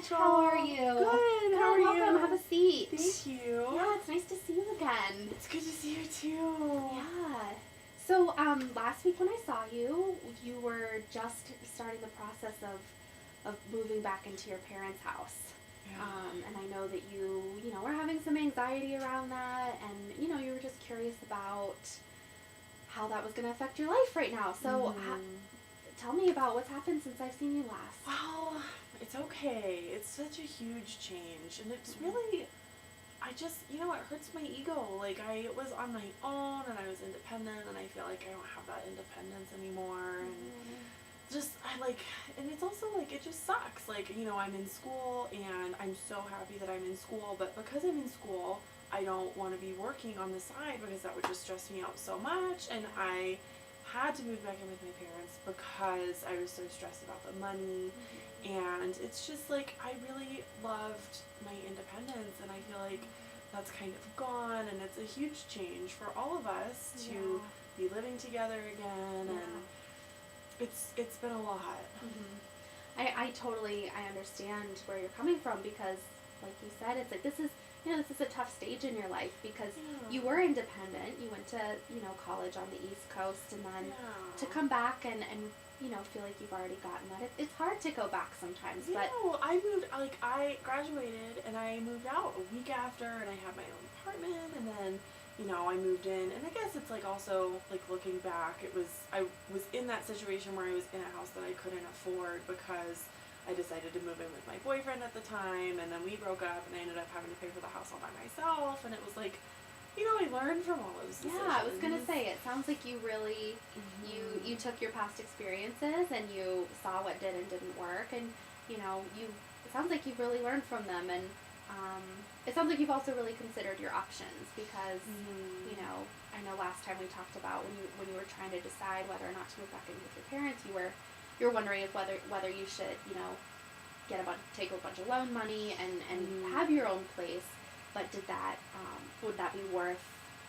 Rachel. How are you? Good. How are you? Welcome. Have a seat. Thank you. Yeah, it's nice to see you again. It's good to see you too. Yeah. So, last week when I saw you, you were just starting the process of moving back into your parents' house. Yeah. And I know that you were having some anxiety around that, and, you were just curious about how that was going to affect your life right now. So, tell me about what's happened since I've seen you last. Well, it's okay. It's such a huge change, and it's really, it hurts my ego. Like, I was on my own, and I was independent, and I feel like I don't have that independence anymore, and and it's also, like, it just sucks. Like, I'm in school, and I'm so happy that I'm in school, but because I'm in school, I don't want to be working on the side because that would just stress me out so much, and I had to move back in with my parents because I was so stressed about the money, and it's just, like, I really loved my independence, and I feel like that's kind of gone, and it's a huge change for all of us to be living together again, and it's been a lot. I understand where you're coming from because, like you said, it's like this is a tough stage in your life because you were independent. You went to, college on the East Coast, and then to come back and feel like you've already gotten that. It's hard to go back sometimes. Yeah, but well, I graduated and I moved out a week after, and I had my own apartment, and then, I moved in, and I guess it's like also, like, looking back, I was in that situation where I was in a house that I couldn't afford because I decided to move in with my boyfriend at the time, and then we broke up, and I ended up having to pay for the house all by myself, and it was like, I learned from all those decisions. Yeah, I was gonna say, it sounds like you really, you took your past experiences and you saw what did and didn't work, and it sounds like you've really learned from them, and it sounds like you've also really considered your options because I know last time we talked about when you were trying to decide whether or not to move back in with your parents, you were wondering if whether you should take a bunch of loan money and have your own place, but would that be worth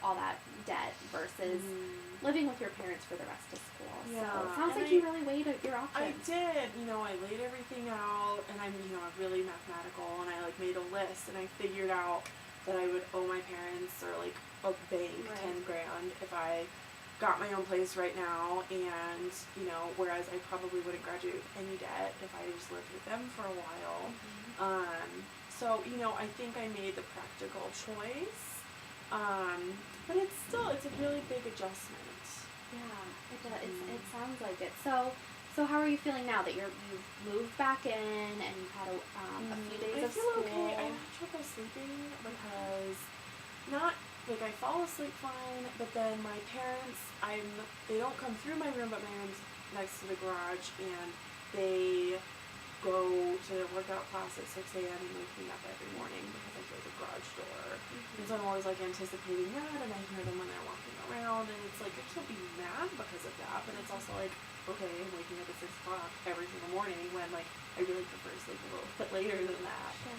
all that debt versus living with your parents for the rest of school? Yeah. So it sounds like you really weighed your options. I did. I laid everything out, and I'm really mathematical, and I made a list, and I figured out that I would owe my parents or a bank $10,000 if I got my own place right now, and whereas I probably wouldn't graduate with any debt if I just lived with them for a while. So I think I made the practical choice, but it's a really big adjustment. Yeah, it does. It sounds like it. So how are you feeling now that you've moved back in and you've had a few days of school? I feel okay. I have trouble sleeping because I fall asleep fine, but then my parents, they don't come through my room, but my room's next to the garage, and they go to their workout class at 6 a.m. and wake me up every morning because I hear the garage door. And so I'm always anticipating that, and I hear them when they're walking around, and it's I can't be mad because of that, but it's also okay, I'm waking up at 6 o'clock every single morning when I really prefer to sleep a little bit later than that. Sure.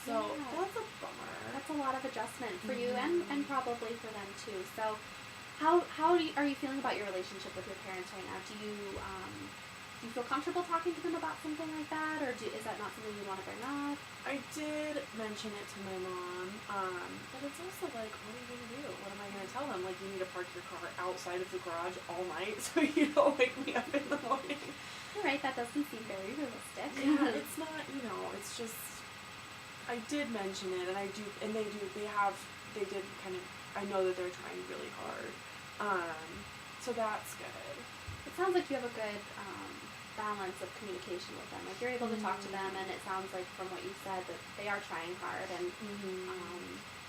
So that's a bummer. That's a lot of adjustment for you and probably for them too. So how are you feeling about your relationship with your parents right now? Do you feel comfortable talking to them about something like that, or is that not something you want to bring up? I did mention it to my mom, but it's also what are you going to do? What am I going to tell them? You need to park your car outside of the garage all night so you don't wake me up in the morning. You're right, that doesn't seem very realistic. Yeah, it's not, it's just, I did mention it, and I know that they're trying really hard, so that's good. It sounds like you have a good balance of communication with them. You're able to talk to them, and it sounds like from what you said that they are trying hard, and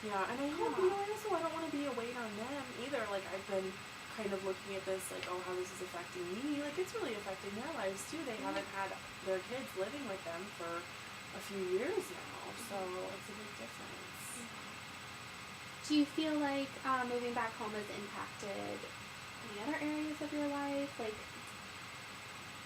yeah, and I hope, I don't want to be a weight on them either. I've been kind of looking at this how this is affecting me. It's really affecting their lives too. They haven't had their kids living with them for a few years now, so it's a big difference. Do you feel like moving back home has impacted any other areas of your life?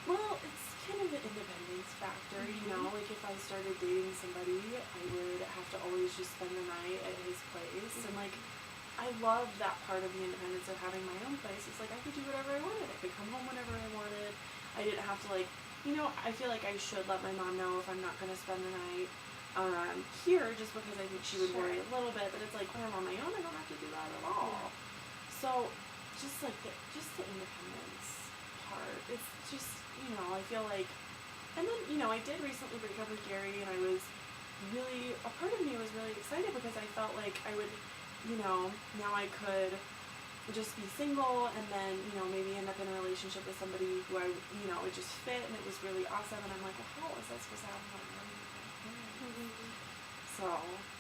Well, it's kind of an independence factor, if I started dating somebody, I would have to always just spend the night at his place, and I love that part of the independence of having my own place. It's I could do whatever I wanted. I could come home whenever I wanted. I didn't have to I feel like I should let my mom know if I'm not going to spend the night here, just because I think she would Sure. worry a little bit. But it's like when I'm on my own, I don't have to do that at all. Yeah. So just like the independence part. It's just I feel like, and then I did recently break up with Gary, and I was really, a part of me was really excited because I felt like I would, now I could just be single, and then maybe end up in a relationship with somebody who it just fit, and it was really awesome. And I'm like, well, how is that supposed to happen when I'm not even married? So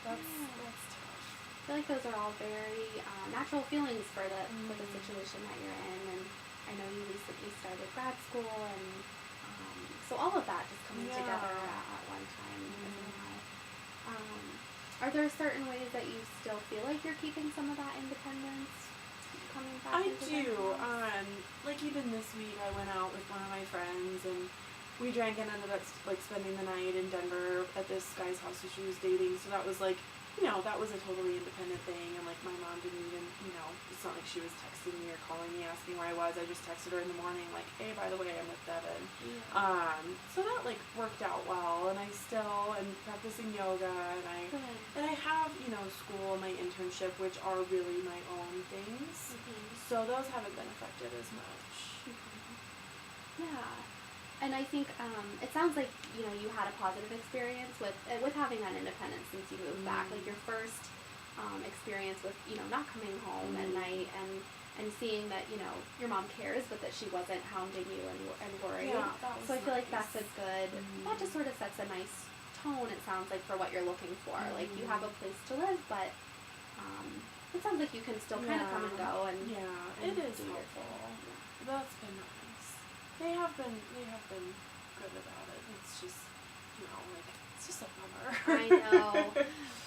that's tough. I feel like those are all very natural feelings for the situation that you're in, and I know you recently started grad school, and so all of that just coming together at one time as well. Are there certain ways that you still feel like you're keeping some of that independence coming back? I into do. that Like even this week, I went out with one of my friends, and we drank and ended up like spending the night in Denver at this guy's house who she was dating. So that was like, that was a totally independent thing. And like my mom didn't even, it's not like she was texting me or calling me asking where I was. I just texted her in the morning like, hey, by the way, I'm with Devin. Yeah. So that like worked out well, and I still am practicing yoga, and I have school and my internship, which are really my own things. So those haven't been affected as much. Yeah. And I think it sounds like you had a positive experience with having that independence since you moved back. Like your first experience with not coming home at night and seeing that your mom cares, but that she wasn't hounding you and worried. Yeah, that was so I feel like nice. that's a good. That just sort of sets a nice tone. It sounds like for what you're looking for. Like you have a place to live, but it sounds like you can still kind of come and go and it is do your helpful. thing. That's been nice. They have been good about it. It's just like it's just a bummer.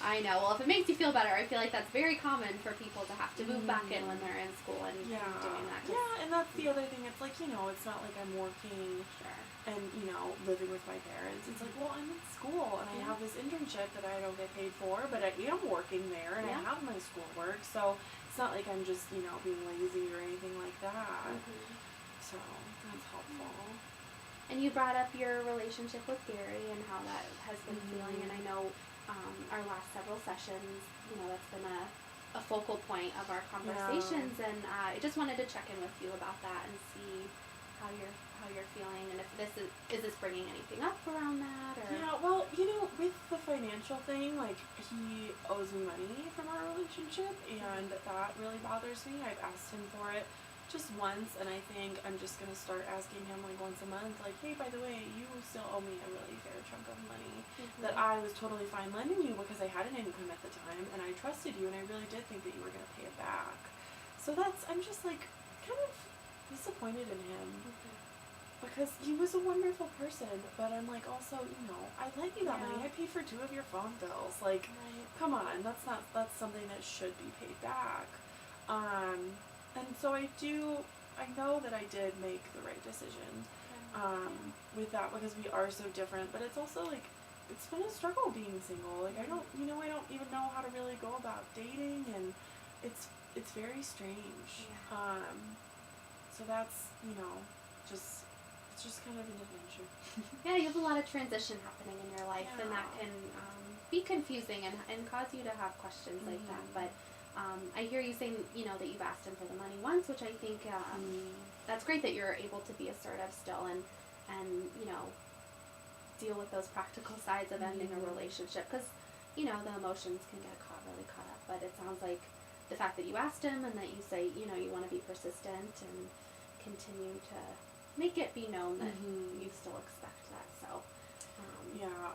I know. Well, if it makes you feel better, I feel like that's very common for people to have to move back in when they're in school and doing that. Yeah, and that's the other thing. It's like it's not like I'm working and living with my parents. It's like, well, I'm in school and I have this internship that I don't get paid for, but I am working there and I have my schoolwork, so it's not like I'm just being lazy or anything like that. So that's helpful. And you brought up your relationship with Gary and how that has been feeling, and I know our last several sessions, that's been a focal point of our conversations, and I just wanted to check in with you about that and see how you're feeling, and if is this bringing anything up around that, or well, with the financial thing, like he owes me money from our relationship, and that really bothers me. I've asked him for it just once, and I think I'm just gonna start asking him like once a month, like, hey, by the way, you still owe me a really fair chunk of money that I was totally fine lending you because I had an income at the time and I trusted you and I really did think that you were gonna pay it back. So I'm just like kind of disappointed in him because he was a wonderful person, but I'm like also, I lent you that money. I paid for 2 of your phone bills. Like, come on, that's something that should be paid back. And so I know that I did make the right decision with that because we are so different, but it's also like, it's been a struggle being single. Like I don't even know how to really go about dating, and it's very strange. So that's, it's just kind of an adventure. Yeah, you have a lot of transition happening in your life, and that can be confusing and cause you to have questions like that, but I hear you saying, that you've asked him for the money once, which I think that's great that you're able to be assertive still and deal with those practical sides of ending a relationship, because the emotions can get really caught up. But it sounds like the fact that you asked him and that you say you want to be persistent and continue to make it be known that you still expect that. So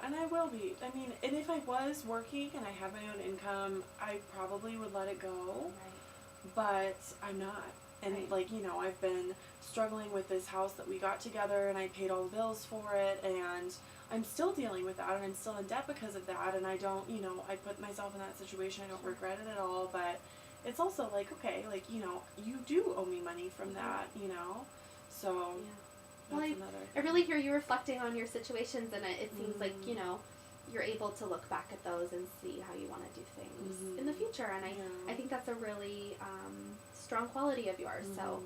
and I will be. I mean, and if I was working and I had my own income, I probably would let it go. But I'm not. And I've been struggling with this house that we got together, and I paid all the bills for it, and I'm still dealing with that, and I'm still in debt because of that, and I don't, I put myself in that situation. I don't regret it at all, but it's also like, okay, like, you do owe me money from that, so well, I really hear you reflecting on your situations, and it seems like, you're able to look back at those and see how you want to do things in the future, and I think that's a really strong quality of yours. So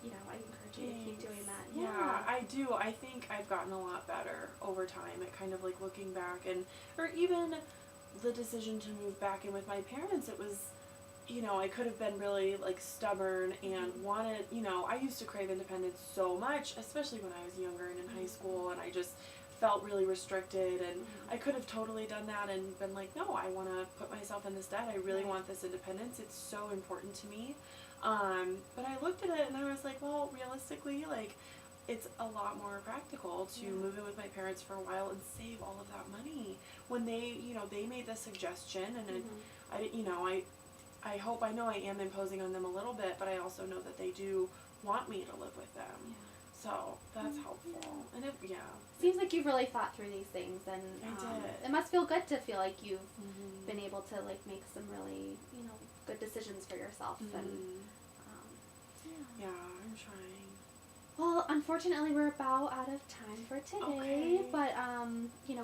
I encourage you to keep doing that. Yeah, I do. I think I've gotten a lot better over time at kind of like looking back, or even the decision to move back in with my parents. It was, I could have been really like stubborn and wanted, I used to crave independence so much, especially when I was younger and in high school, and I just felt really restricted, and I could have totally done that and been like, no, I want to put myself in this debt. I really want this independence. It's so important to me. But I looked at it and I was like, well, realistically, like, it's a lot more practical to move in with my parents for a while and save all of that money. When they, they made the suggestion, and I hope, I know I am imposing on them a little bit, but I also know that they do want me to live with them. Yeah. So that's helpful. And Seems like you've really thought through these things, and I did. It must feel good to feel like you've been able to like make some really, good decisions for yourself. And yeah, I'm trying. Well, unfortunately, we're about out of time for today. Okay. But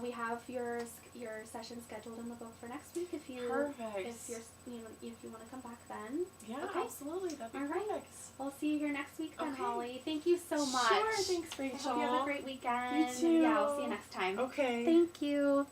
we have your session scheduled in the book for next week. If you Perfect. if you're if you want to come back then. Yeah, Okay. absolutely. That'd be All right. perfect. We'll see you here next week then, Okay. Holly. Thank you so much. Sure. Thanks, Rachel. I hope you have a great weekend. You too. Yeah, I'll see you next time. Okay. Thank you.